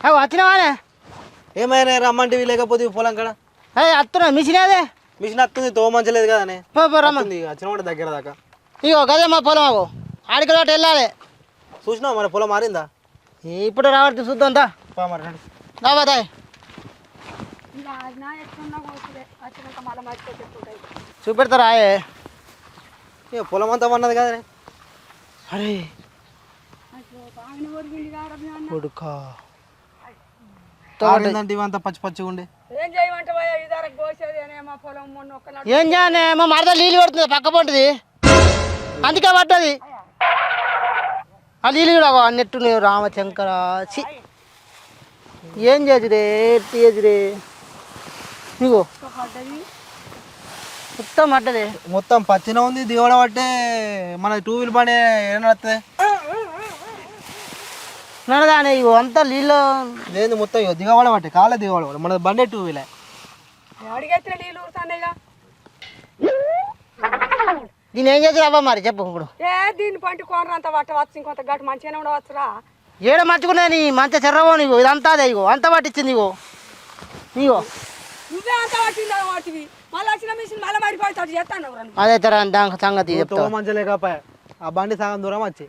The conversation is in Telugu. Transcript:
వచ్చినావానే ఏమైనా రమ్మంటివి లేకపోతే పొలం కాడ వస్తున్నా మిషన్ అదే మిషన్ వస్తుంది తోమంచలేదు కదా రమ్మంది వచ్చిన దగ్గర దాకా ఇగో గదే మా పొలం అగో ఆడికి ఒకటి వెళ్ళాలి చూసినావు మన పొలం మారిందా ఇప్పుడు రావట్లేదు చూద్దాం మరి రాబాదాయ్ చూపెడతారా ఇక పొలం అంతా పన్నది కదా అరే కొడుకా ఇవంతా పచ్చి పచ్చిగా ఉండే ఏం చేయనే మా మరద నీళ్ళు పెడుతుంది పక్క పంటది అందుకే పట్టది ఆ నీళ్ళు కూడా అన్నట్టు రామశంకర ఏం చేసురే చేసురే ఇగో మొత్తం పట్టది మొత్తం పచ్చిన ఉంది దిగడం పట్టే మన టూ వీలర్ బండి ఏం నడుస్తుంది నడదానే ఇగో అంతా నీళ్ళు లేదు మొత్తం ఇగో దిగబడ పట్టే కాలే దిగబడ మన బండే టూ వీలర్ దీని ఏం చేసి అవ్వ మరి చెప్పు ఇప్పుడు దీని పంట కోనరంతా పట్టవచ్చు ఇంకొంత గట్టు మంచిగానే ఉండవచ్చురా ఏడ మంచుకున్నా నీ మంచి చెర్రవో నీకు ఇదంతా అదే ఇగో అంతా పట్టించింది ఇగో ఇగో నువ్వే అంతా పట్టిందా వాటివి మళ్ళీ వచ్చిన మిషన్ మళ్ళీ పడిపోతాడు చేస్తాను అదే తర దాని సంగతి మంచి లేకపోయా ఆ బండి సగం దూరం వచ్చి